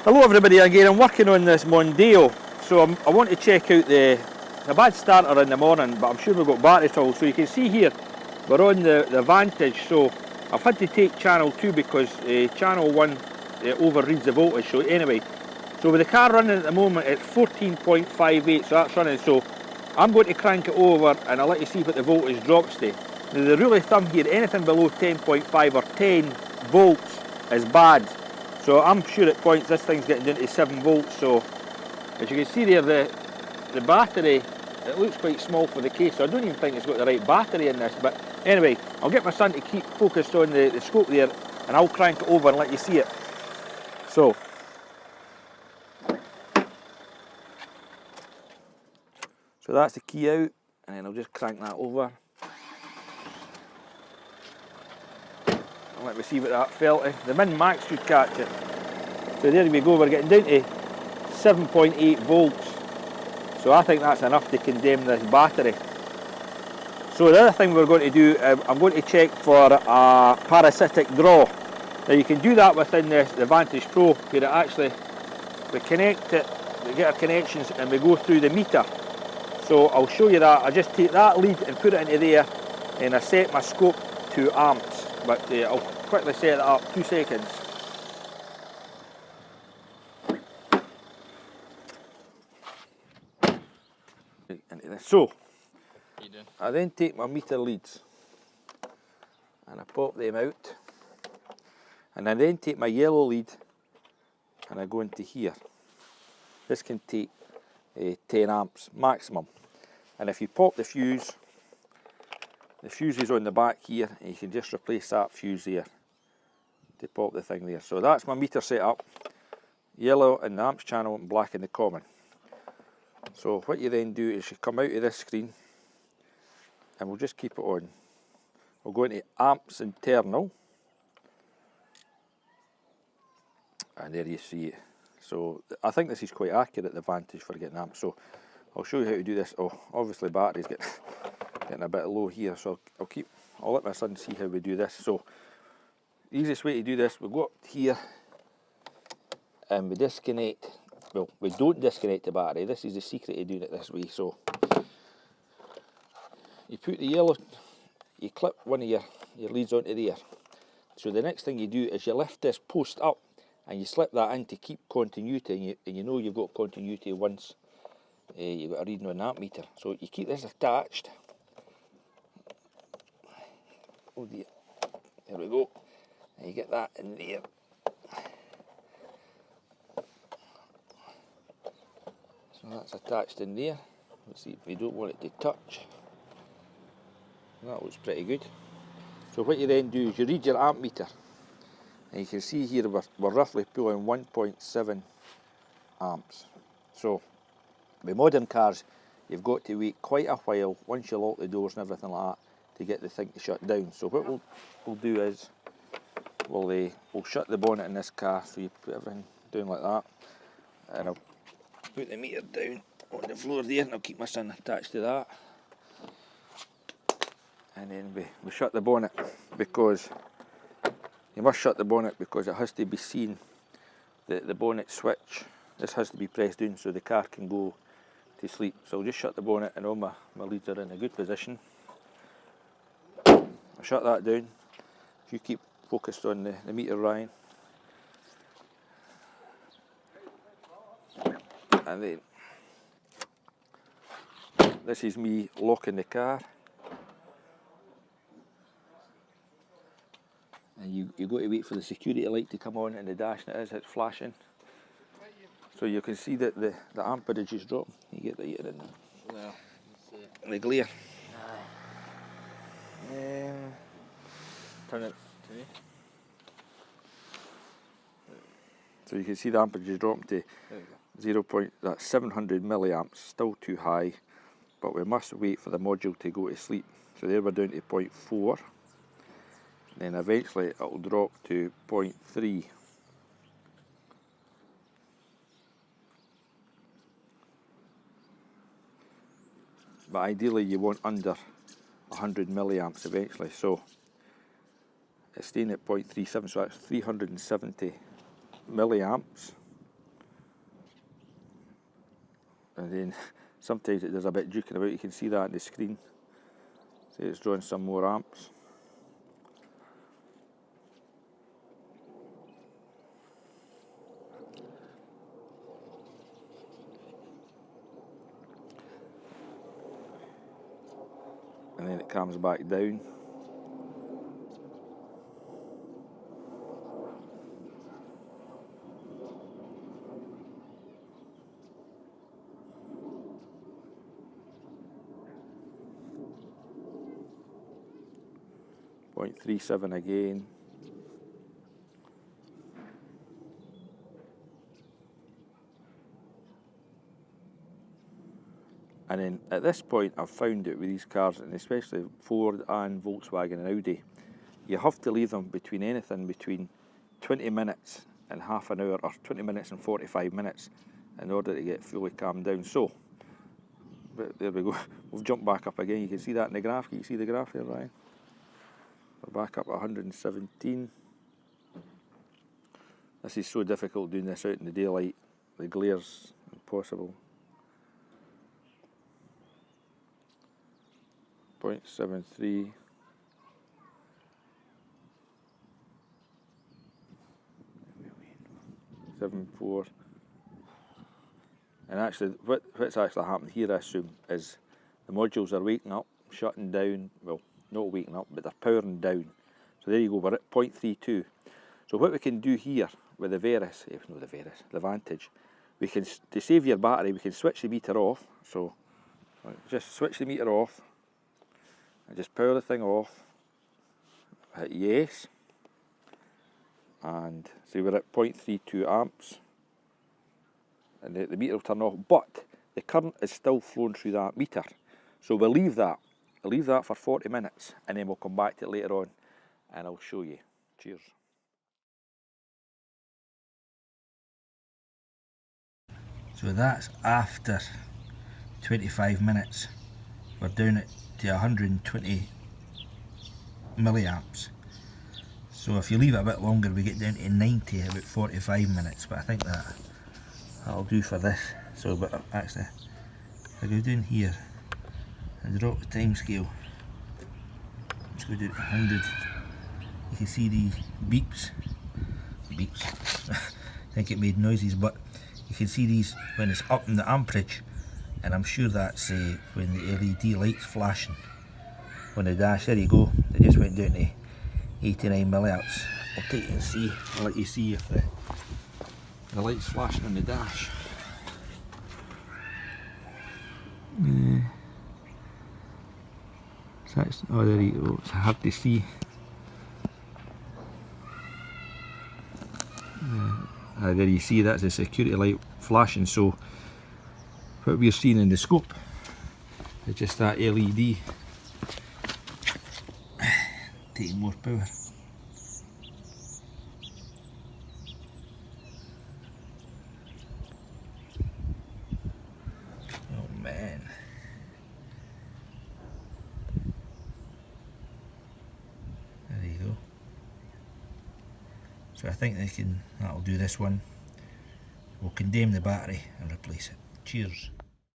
Hello everybody again, I'm working on this Mondeo, so I want to check out the bad starter in the morning, but I'm sure we've got battery trouble. So you can see here, we're on the Vantage, so I've had to take channel 2 because channel 1 overreads the voltage. So anyway, so with the car running at the moment at 14.58, so that's running, so I'm going to crank it over and I'll let you see what the voltage drops to. Now the rule of thumb here, anything below 10.5 or 10 volts is bad. So I'm sure at points this thing's getting down to 7 volts, so as you can see there, the battery, it looks quite small for the case, so I don't even think it's got the right battery in this, but anyway, I'll get my son to keep focused on the scope there and I'll crank it over and let you see it. So that's the key out, and then I'll just crank that over. And let me see what that felt to. The min-max should catch it. So there we go, we're getting down to 7.8 volts. So I think that's enough to condemn this battery. So the other thing we're going to do, I'm going to check for a parasitic draw. Now you can do that within the Vantage Pro, where it actually, we connect it, we get our connections and we go through the meter. So I'll show you that. I just take that lead and put it into there, and I set my scope to amps. But I'll quickly set it up, 2 seconds. Into this. So I then take my meter leads and I pop them out, and I then take my yellow lead and I go into here. This can take 10 amps maximum, and if you pop the fuse is on the back here, and you can just replace that fuse there to pop the thing there. So that's my meter set up, yellow in the amps channel and black in the common. So what you then do is you come out of this screen and we'll just keep it on. We'll go into amps internal, and there you see it. So I think this is quite accurate, the Vantage, for getting amps. So I'll show you how to do this. Oh, obviously battery's getting a bit low here, so I'll let my son see how we do this. So the easiest way to do this, we go up here and we disconnect. Well, we don't disconnect the battery. This is the secret of doing it this way. So you put the yellow, you clip one of your leads onto there. So the next thing you do is you lift this post up and you slip that in to keep continuity, and you know you've got continuity once you've got a reading on that meter. So you keep this attached. Oh dear, there we go. And you get that in there. So that's attached in there. Let's see if we don't want it to touch. That looks pretty good. So what you then do is you read your amp meter, and you can see here we're roughly pulling 1.7 amps. So with modern cars, you've got to wait quite a while once you lock the doors and everything like that to get the thing to shut down. So what we'll do is we'll shut the bonnet in this car. So you put everything down like that, and I'll put the meter down on the floor there, and I'll keep my son attached to that. And then we shut the bonnet, because you must shut the bonnet because it has to be seen, the bonnet switch. This has to be pressed down so the car can go to sleep. So I'll just shut the bonnet, and all my leads are in a good position. I'll shut that down. If you keep focused on the meter, Ryan. And then this is me locking the car. And you got to wait for the security light to come on in the dash, and it's flashing. So you can see that the amperage is dropping. You get the heater in there. Well, The glare. turn it to me. So you can see the amperage is dropping to 700 milliamps, still too high, but we must wait for the module to go to sleep. So there we're down to 0.4, then eventually it will drop to 0.3. But ideally you want under 100 milliamps eventually, so it's staying at 0.37, so that's 370 milliamps. and then sometimes it does a bit juking about. You can see that on the screen. See, it's drawing some more amps. And then it calms back down. .37 again. And then at this point I've found it with these cars, and especially Ford and Volkswagen and Audi, you have to leave them between anything between 20 minutes and half an hour, or 20 minutes and 45 minutes, in order to get fully calmed down. So, but there we go, we've jumped back up again. You can see that in the graph. Can you see the graph there, Ryan? We're back up at 117. This is so difficult doing this out in the daylight. The glare's impossible. 0.73. .74. And actually, what's actually happened here, I assume, is the modules are waking up, shutting down. Well, not waking up, but they're powering down. So there you go, we're at 0.32. So what we can do here with the the Vantage, we can, to save your battery, we can switch the meter off. So just switch the meter off and just power the thing off. Hit yes. And see, we're at 0.32 amps. And the meter will turn off, but the current is still flowing through that meter. So we'll leave that. I'll leave that for 40 minutes, and then we'll come back to it later on and I'll show you. Cheers. So that's after 25 minutes. We're down it to 120 milliamps. So if you leave it a bit longer, we get down to 90 about 45 minutes, but I think that'll do for this. So, but actually, if I go down here and drop the time scale, let's go down to 100. You can see the beeps. I think it made noises, but you can see these when it's up in the amperage, and I'm sure that's when the LED light's flashing on the dash. There you go, it just went down to 89 milliamps. I'll take it and see, I'll let you see if the light's flashing on the dash. Oh, there you go, it's hard to see. There you see, that's a security light flashing. So what we're seeing in the scope is just that LED taking more power. Oh man. There you go. So I think that'll do this one. We'll condemn the battery and replace it. Cheers.